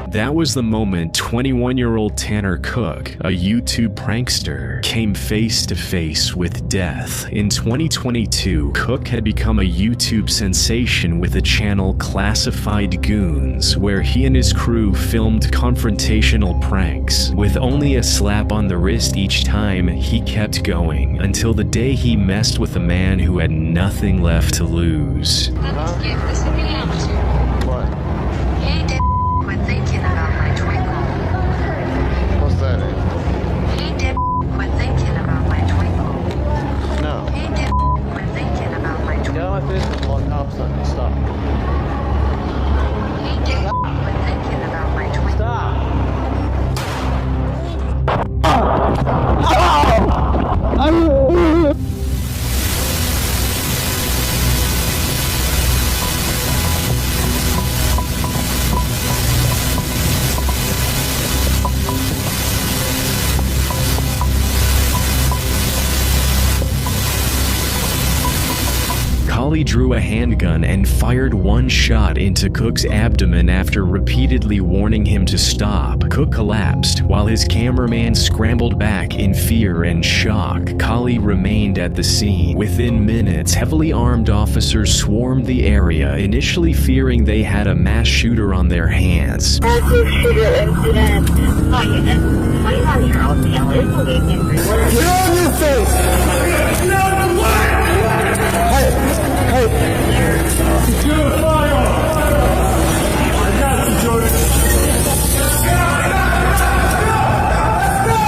That was the moment 21-year-old Tanner Cook, a YouTube prankster, came face to face with death. In 2022, Cook had become a YouTube sensation with a channel Classified Goons, where he and his crew filmed confrontational pranks. With only a slap on the wrist each time, he kept going, until the day he messed with a man who had nothing left to lose. Holly drew a handgun and fired one shot into Cook's abdomen after repeatedly warning him to stop. Cook collapsed, while his cameraman scrambled back in fear and shock. Holly remained at the scene. Within minutes, heavily armed officers swarmed the area, initially fearing they had a mass shooter on their hands. Massive shooter incident. 21-year-old male is believed in Get on your face! Get out of the way! Hey! Secure the firearm! I got you, Jordan.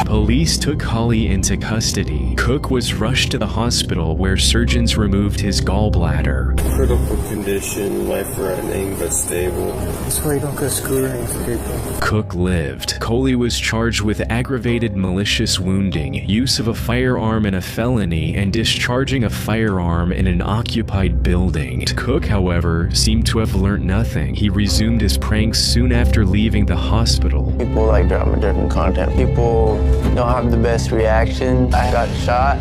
Police took Holly into custody. Cook was rushed to the hospital where surgeons removed his gallbladder. Critical condition, life-threatening but stable. That's why you don't go screwing people. Cook lived. Coley was charged with aggravated malicious wounding, use of a firearm in a felony, and discharging a firearm in an occupied building. Cook, however, seemed to have learned nothing. He resumed his pranks soon after leaving the hospital. People like drama-driven content. People don't have the best reaction. I got shot.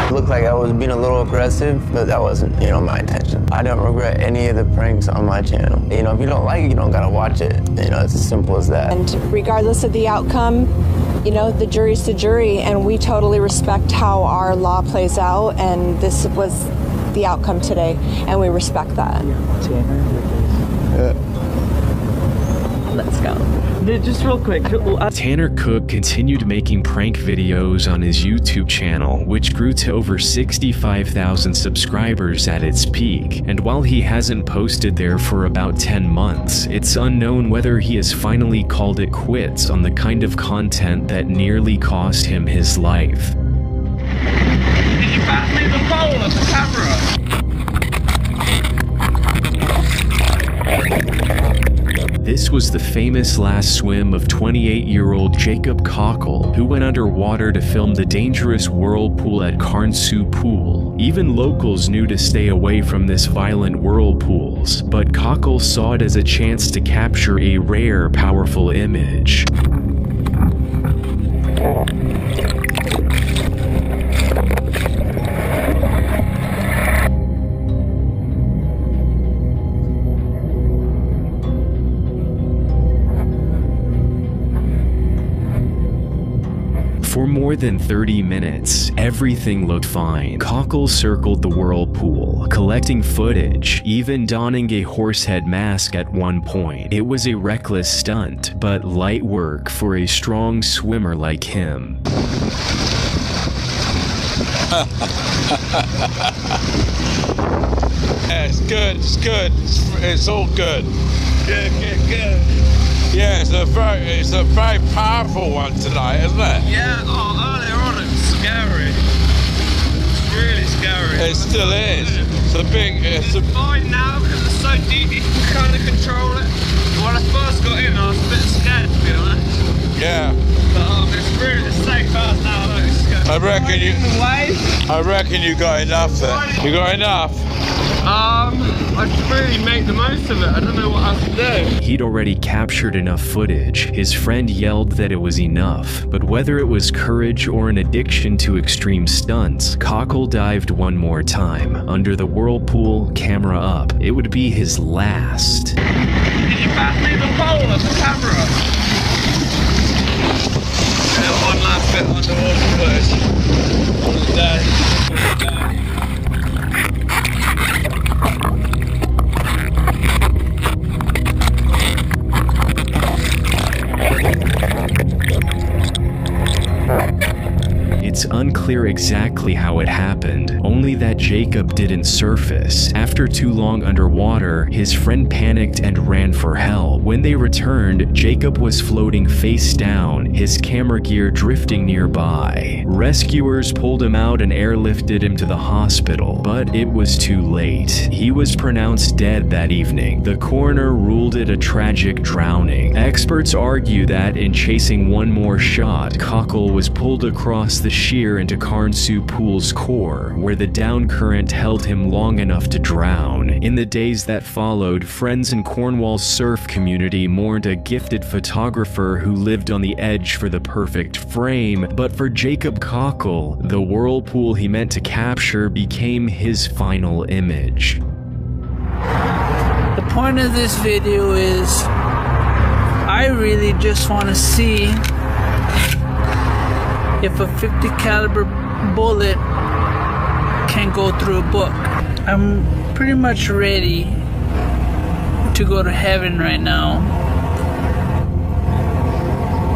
It looked like I was being a little aggressive, but that wasn't, my intention. I don't regret any of the pranks on my channel. If you don't like it, you don't gotta watch it. It's as simple as that. And regardless of the outcome, the jury's the jury, and we totally respect how our law plays out, and this was the outcome today, and we respect that. Let's go. Just real quick. Tanner Cook continued making prank videos on his YouTube channel, which grew to over 65,000 subscribers at its peak. And while he hasn't posted there for about 10 months, it's unknown whether he has finally called it quits on the kind of content that nearly cost him his life. Did you pass me the phone of the camera? This was the famous last swim of 28-year-old Jacob Cockle, who went underwater to film the dangerous whirlpool at Carnsue Pool. Even locals knew to stay away from this violent whirlpools, but Cockle saw it as a chance to capture a rare, powerful image. For more than 30 minutes, everything looked fine. Cockle circled the whirlpool, collecting footage, even donning a horsehead mask at one point. It was a reckless stunt, but light work for a strong swimmer like him. Yeah, it's good, it's all good. Good. Yeah, it's a very powerful one tonight, isn't it? Yeah, earlier on it was scary. It's really scary. It still is. It's fine now because it's so deep you can kind of control it. When I first got in, I was a bit scared, to be honest. Yeah. But it's really safe out now. I reckon you got enough there. You got enough? I should really make the most of it. I don't know what else to do. He'd already captured enough footage. His friend yelled that it was enough, but whether it was courage or an addiction to extreme stunts, Cockle dived one more time. Under the whirlpool, camera up. It would be his last. Did you pass me the pole of the camera? One last bit underwater first. On the day. It's unclear exactly how it happened, only that Jacob didn't surface. After too long underwater, his friend panicked and ran for help. When they returned, Jacob was floating face down, his camera gear drifting nearby. Rescuers pulled him out and airlifted him to the hospital, but it was too late. He was pronounced dead that evening. The coroner ruled it a tragic drowning. Experts argue that in chasing one more shot, Cockle was pulled across the sheer into Carnsue Pool's core, where the down current held him long enough to drown. In the days that followed, friends in Cornwall's surf community mourned a gifted photographer who lived on the edge for the perfect frame, but for Jacob Cockle, the whirlpool he meant to capture became his final image. The point of this video is, I really just want to see if a 50 caliber bullet can go through a book. I'm pretty much ready to go to heaven right now.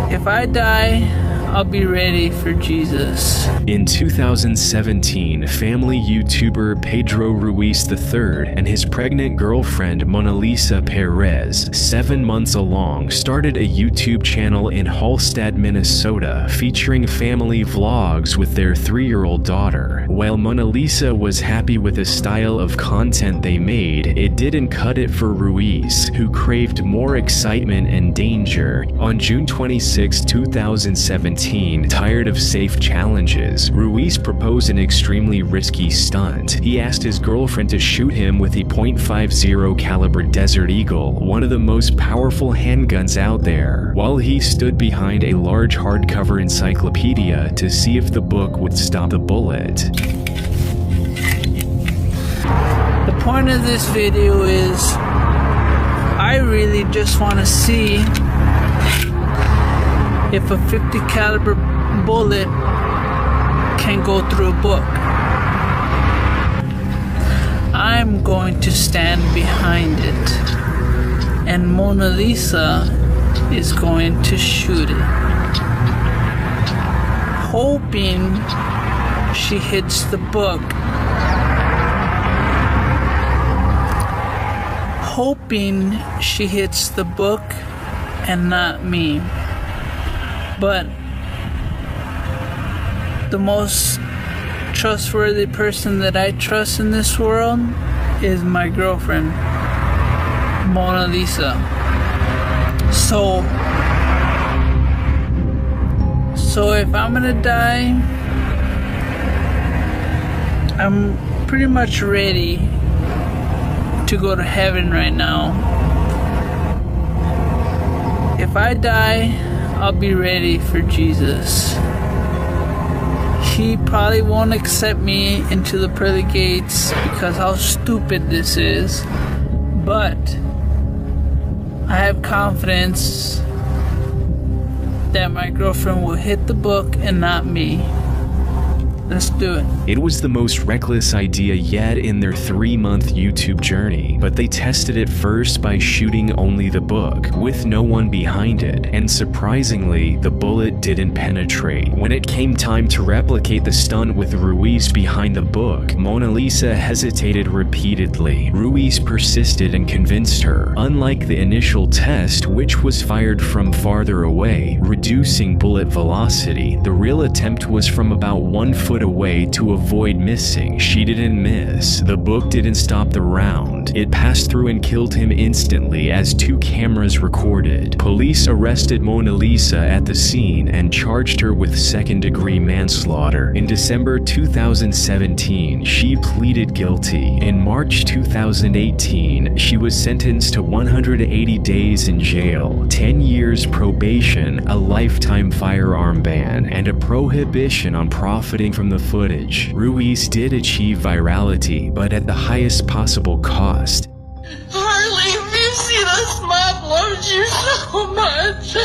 If I die, I'll be ready for Jesus. In 2017, family YouTuber Pedro Ruiz III and his pregnant girlfriend Mona Lisa Perez, 7 months along, started a YouTube channel in Hallstatt, Minnesota, featuring family vlogs with their 3-year-old daughter. While Mona Lisa was happy with the style of content they made, it didn't cut it for Ruiz, who craved more excitement and danger. On June 26, 2017, tired of safe challenges, Ruiz proposed an extremely risky stunt. He asked his girlfriend to shoot him with a .50 caliber Desert Eagle, one of the most powerful handguns out there, while he stood behind a large hardcover encyclopedia to see if the book would stop the bullet. The point of this video is, I really just want to see if a 50 caliber bullet can go through a book. I'm going to stand behind it, and Mona Lisa is going to shoot it, hoping she hits the book, hoping she hits the book and not me. But the most trustworthy person that I trust in this world is my girlfriend, Mona Lisa. So if I'm gonna die, I'm pretty much ready to go to heaven right now. If I die, I'll be ready for Jesus. He probably won't accept me into the pearly gates because how stupid this is, but I have confidence that my girlfriend will hit the book and not me. Let's do it. It was the most reckless idea yet in their 3-month YouTube journey, but they tested it first by shooting only the book, with no one behind it, and surprisingly, the bullet didn't penetrate. When it came time to replicate the stunt with Ruiz behind the book, Mona Lisa hesitated repeatedly. Ruiz persisted and convinced her. Unlike the initial test, which was fired from farther away, reducing bullet velocity, the real attempt was from about 1 foot it away to avoid missing. She didn't miss. The book didn't stop the round. It passed through and killed him instantly as 2 cameras recorded. Police arrested Mona Lisa at the scene and charged her with second-degree manslaughter. In December 2017, she pleaded guilty. In March 2018, she was sentenced to 180 days in jail, 10 years probation, a lifetime firearm ban, and a prohibition on profiting from the footage. Ruiz did achieve virality, but at the highest possible cost. Harley, Missy, the mom loves you so much.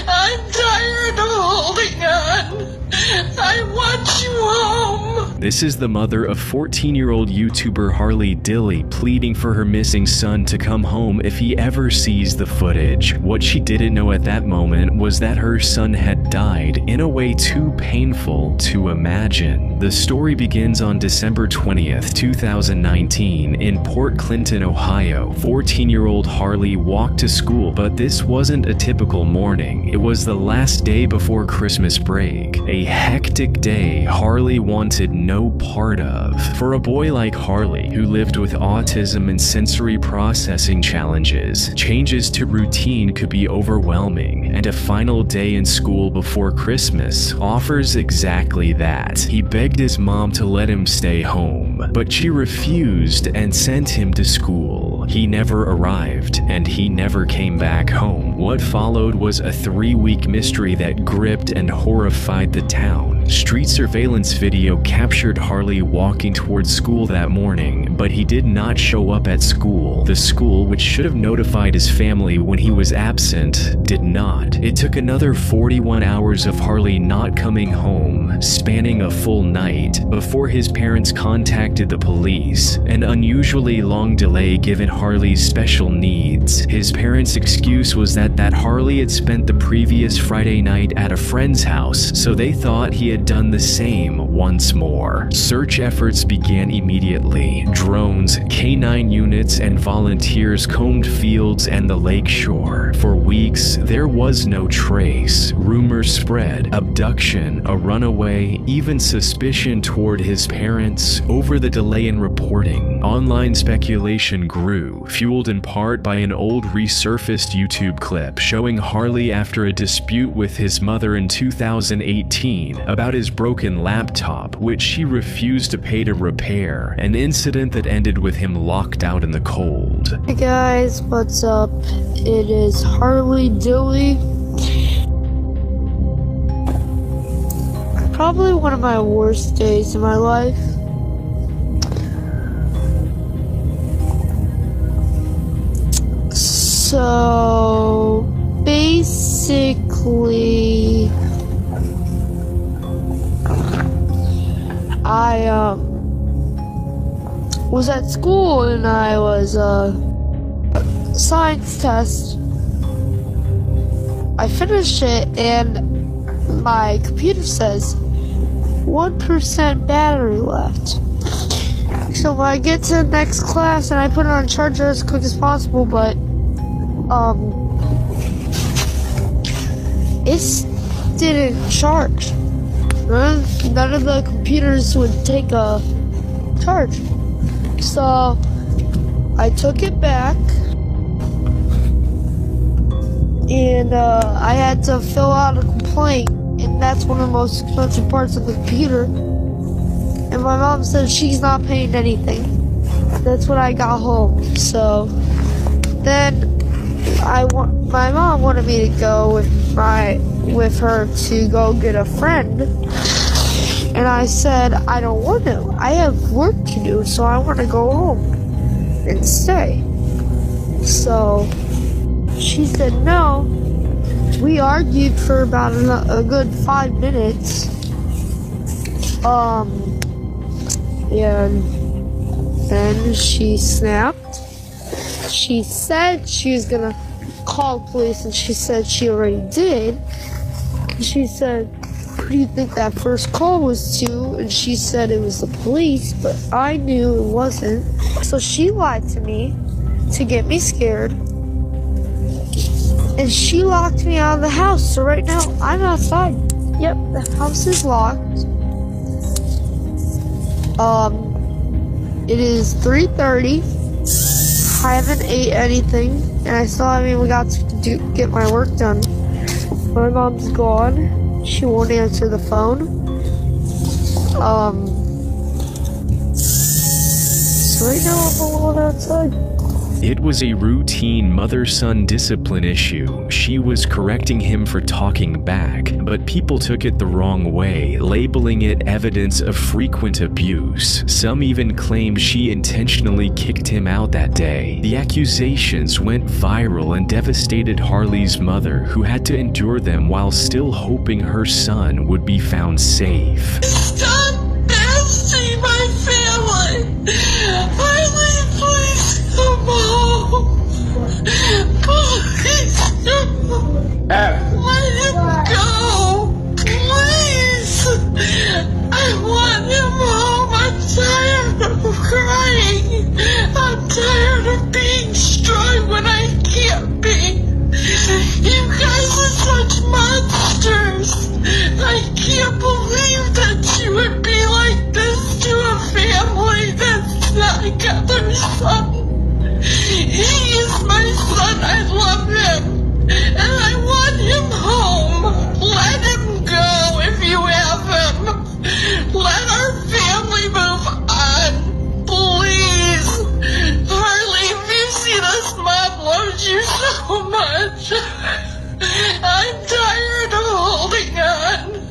I'm tired of holding on. I want you home. This is the mother of 14-year-old YouTuber Harley Dilly pleading for her missing son to come home if he ever sees the footage. What she didn't know at that moment was that her son had died in a way too painful to imagine. The story begins on December 20th, 2019 in Port Clinton, Ohio. 14-year-old Harley walked to school, but this wasn't a typical morning. It was the last day before Christmas break. A hectic day Harley wanted no part of. For a boy like Harley, who lived with autism and sensory processing challenges, changes to routine could be overwhelming, and a final day in school before Christmas offers exactly that. He begged his mom to let him stay home, but she refused and sent him to school. He never arrived, and he never came back home. What followed was a 3-week mystery that gripped and horrified the town. Street surveillance video captured Harley walking towards school that morning, but he did not show up at school. The school, which should have notified his family when he was absent, did not. It took another 41 hours of Harley not coming home, spanning a full night, before his parents contacted the police. An unusually long delay given Harley's special needs. His parents' excuse was that Harley had spent the previous Friday night at a friend's house, so they thought he had done the same once more. Search efforts began immediately. Drones, K9 units, and volunteers combed fields and the lakeshore. For weeks, there was no trace. Rumors spread, abduction, a runaway, even suspicion toward his parents. Over the delay in reporting, online speculation grew, fueled in part by an old resurfaced YouTube clip showing Harley after a dispute with his mother in 2018 about his broken laptop, which she refused to pay to repair, an incident that ended with him locked out in the cold. Hey guys, what's up? It is Harley Dilly. Probably one of my worst days in my life. So basically, I was at school and I was science test. I finished it and my computer says 1% battery left. So when I get to the next class and I put it on charger as quick as possible, but it didn't charge. None of the computers would take a charge. So I took it back and I had to fill out a complaint, and that's one of the most expensive parts of the computer. And my mom said she's not paying anything. That's when I got home. So then my mom wanted me to go with her to go get a friend, and I said I don't want to. I have work to do, so I want to go home and stay. So she said no. We argued for about a good 5 minutes. And then she snapped. She said she was gonna call the police, and she said she already did. And she said, who do you think that first call was to? And she said it was the police, but I knew it wasn't. So she lied to me to get me scared. And she locked me out of the house. So right now I'm outside. Yep, the house is locked. It is 3:30. I haven't ate anything, and I still haven't even got to get my work done. My mom's gone. She won't answer the phone. So right now I'm alone outside. It was a routine mother-son discipline issue. She was correcting him for talking back, but people took it the wrong way, labeling it evidence of frequent abuse. Some even claimed she intentionally kicked him out that day. The accusations went viral and devastated Harley's mother, who had to endure them while still hoping her son would be found safe. Stop bashing my family! Harley, please come home! Please let him go! Please! I want him home! I'm tired of crying! I'm tired of being strong when I can't be! You guys are such monsters! I can't believe that you would be like this to a family that's not their son. He is my son. I love him. And I want him home. Let him go if you have him. Let our family move on. Please. Harley, if you see this, Mom loves you so much. I'm tired of holding on.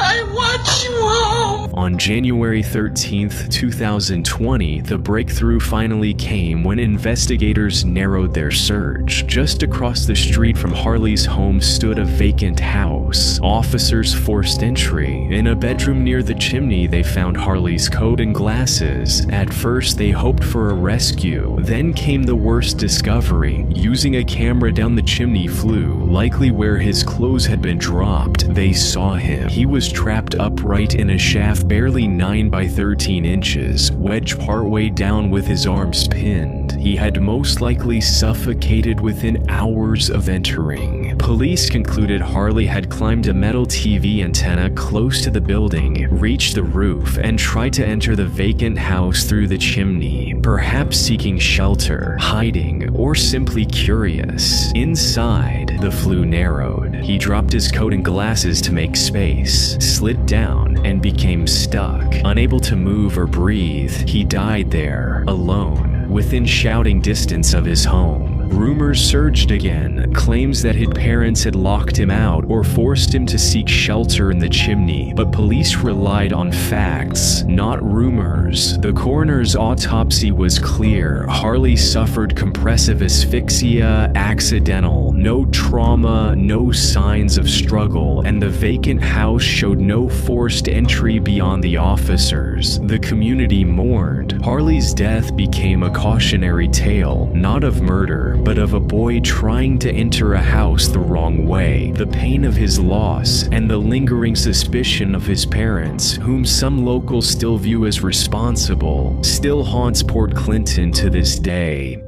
I want you home. On January 13th, 2020, the breakthrough finally came when investigators narrowed their search. Just across the street from Harley's home stood a vacant house. Officers forced entry. In a bedroom near the chimney, they found Harley's coat and glasses. At first, they hoped for a rescue. Then came the worst discovery. Using a camera down the chimney flue, likely where his clothes had been dropped, they saw him. He was trapped upright in a shaft barely 9 by 13 inches, wedged partway down with his arms pinned. He had most likely suffocated within hours of entering. Police concluded Harley had climbed a metal TV antenna close to the building, reached the roof, and tried to enter the vacant house through the chimney, perhaps seeking shelter, hiding, or simply curious. Inside, the flue narrowed. He dropped his coat and glasses to make space, slid down, and became stuck. Unable to move or breathe, he died there, alone, within shouting distance of his home. Rumors surged again, claims that his parents had locked him out or forced him to seek shelter in the chimney, but police relied on facts, not rumors. The coroner's autopsy was clear. Harley suffered compressive asphyxia, accidental, no trauma, no signs of struggle, and the vacant house showed no forced entry beyond the officers. The community mourned. Harley's death became a cautionary tale, not of murder, but of a boy trying to enter a house the wrong way. The pain of his loss and the lingering suspicion of his parents, whom some locals still view as responsible, still haunts Port Clinton to this day.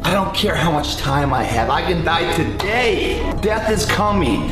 I don't care how much time I have. I can die today. Death is coming.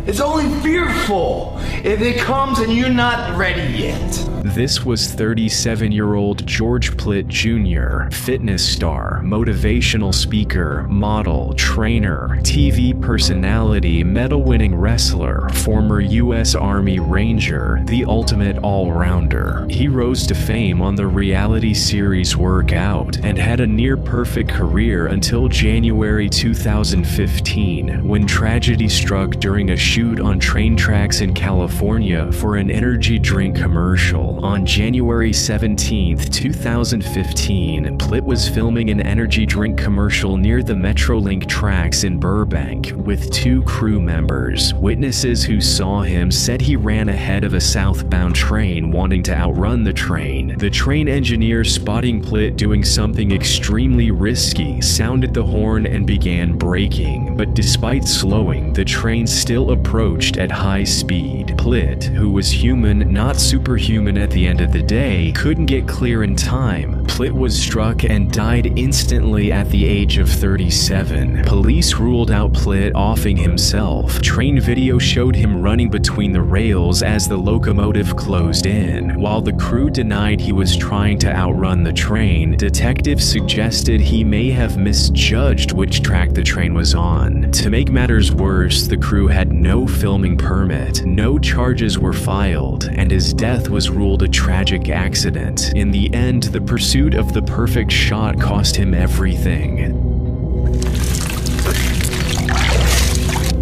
It's only fearful if it comes and you're not ready yet. This was 37-year-old George Plitt Jr., fitness star, motivational speaker, model, trainer, TV personality, medal-winning wrestler, former U.S. Army Ranger, the ultimate all-rounder. He rose to fame on the reality series Workout and had a near-perfect career until January 2015, when tragedy struck during a shoot on train tracks in California for an energy drink commercial. On January 17, 2015, Plitt was filming an energy drink commercial near the Metrolink tracks in Burbank with 2 crew members. Witnesses who saw him said he ran ahead of a southbound train, wanting to outrun the train. The train engineer, spotting Plitt doing something extremely risky, sounded the horn and began braking, but despite slowing, the train still approached at high speed. Plitt, who was human, not superhuman and at the end of the day, couldn't get clear in time. Plitt was struck and died instantly at the age of 37. Police ruled out Plitt offing himself. Train video showed him running between the rails as the locomotive closed in. While the crew denied he was trying to outrun the train, detectives suggested he may have misjudged which track the train was on. To make matters worse, the crew had no filming permit, no charges were filed, and his death was ruled a tragic accident. In the end, the pursuit of the perfect shot cost him everything.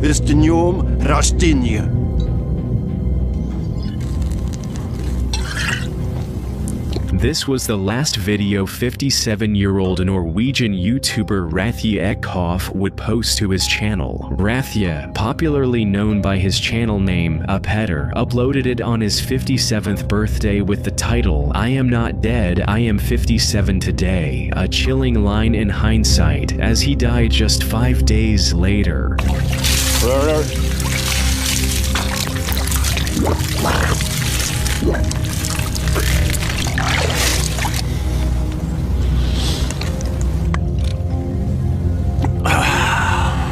С днем рождения! This was the last video 57-year-old Norwegian YouTuber Rathje Eckhoff would post to his channel. Rathje, popularly known by his channel name Petter, uploaded it on his 57th birthday with the title, "I am not dead, I am 57 today," a chilling line in hindsight, as he died just 5 days later.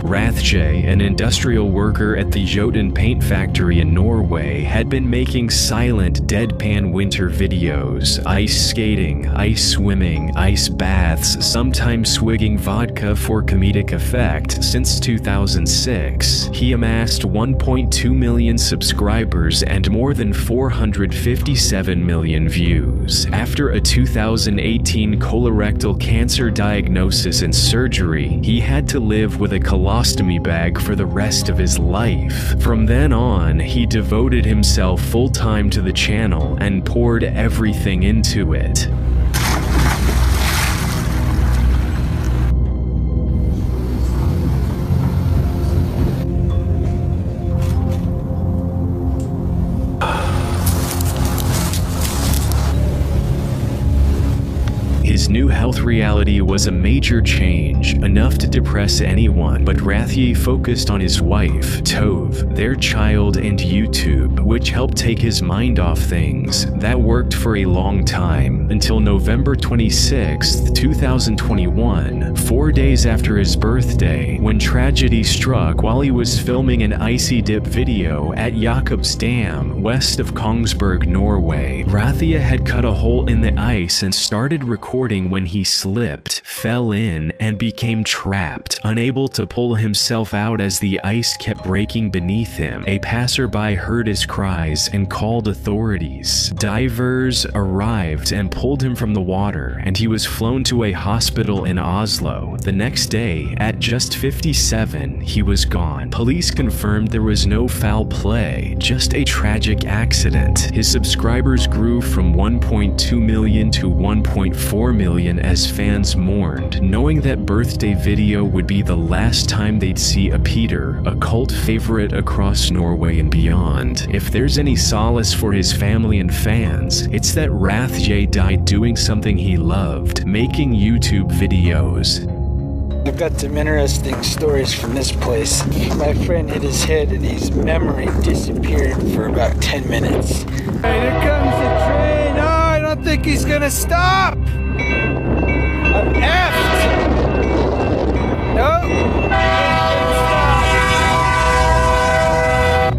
Rathje, an industrial worker at the Jotun paint factory in Norway, had been making silent, deadpan winter videos, ice skating, ice swimming, ice baths, sometimes swigging vodka for comedic effect since 2006. He amassed 1.2 million subscribers and more than 457 million views. After a 2018 colorectal cancer diagnosis and surgery, he had to live with a colostomy bag for the rest of his life. From then on, he devoted himself full-time to the channel and poured everything into it. His new health reality was a major change, enough to depress anyone, but Rathje focused on his wife, Tove, their child, and YouTube, which helped take his mind off things. That worked for a long time, until November 26, 2021, 4 days after his birthday, when tragedy struck while he was filming an icy dip video at Jakobs Dam, west of Kongsberg, Norway. Rathje had cut a hole in the ice and started recording when he slipped, fell in, and became trapped, unable to pull himself out as the ice kept breaking beneath him. A passerby heard his cries and called authorities. Divers arrived and pulled him from the water, and he was flown to a hospital in Oslo. The next day, at just 57, he was gone. Police confirmed there was no foul play, just a tragic accident. His subscribers grew from 1.2 million to 1.4 million as fans mourned, knowing that birthday video would be the last time they'd see a Peter, a cult favorite across Norway and beyond. If there's any solace for his family and fans, it's that Rathje died doing something he loved, making YouTube videos. I've got some interesting stories from this place. My friend hit his head and his memory disappeared for about 10 minutes. Hey, here comes the train. Oh, I don't think he's gonna stop. I'm effed. Nope.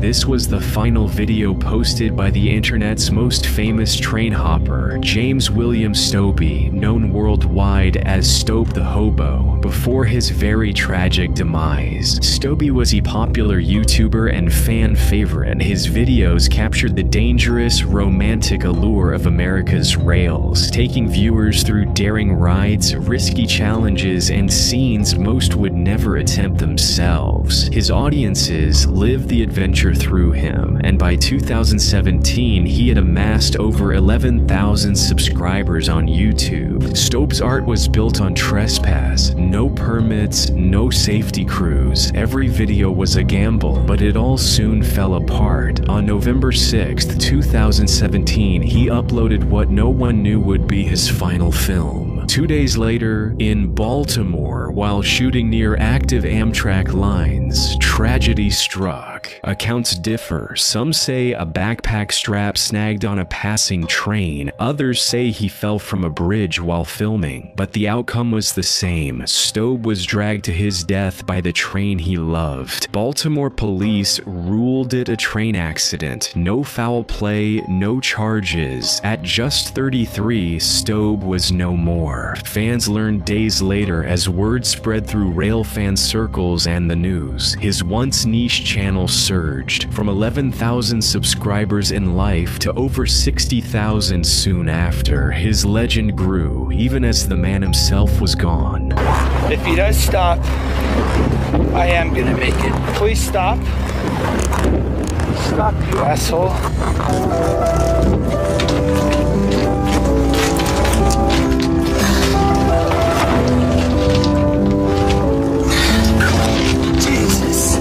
This was the final video posted by the internet's most famous train hopper, James William Stobbe, known worldwide as Stobe the Hobo, before his very tragic demise. Stobbe was a popular YouTuber and fan favorite. His videos captured the dangerous, romantic allure of America's rails, taking viewers through daring rides, risky challenges, and scenes most would never attempt themselves. His audiences lived the adventure through him, and by 2017 he had amassed over 11,000 subscribers on YouTube. Stobbe's art was built on trespass, no permits, no safety crews. Every video was a gamble, but it all soon fell apart. On November 6th, 2017, he uploaded what no one knew would be his final film. 2 days later, in Baltimore, while shooting near active Amtrak lines, tragedy struck. Cook. Accounts differ. Some say a backpack strap snagged on a passing train. Others say he fell from a bridge while filming. But the outcome was the same. Stobe was dragged to his death by the train he loved. Baltimore police ruled it a train accident. No foul play, no charges. At just 33, Stobe was no more. Fans learned days later as word spread through railfan circles and the news. His once niche channel surged from 11,000 subscribers in life to over 60,000 soon after. His legend grew, even as the man himself was gone. If he does stop, I am gonna make it. Please stop. Stop, you asshole. Jesus.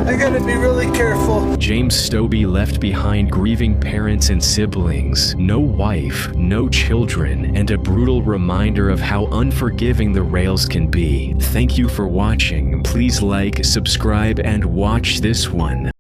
I gotta be really careful. James Stobbe left behind grieving parents and siblings, no wife, no children, and a brutal reminder of how unforgiving the rails can be. Thank you for watching. Please like, subscribe, and watch this one.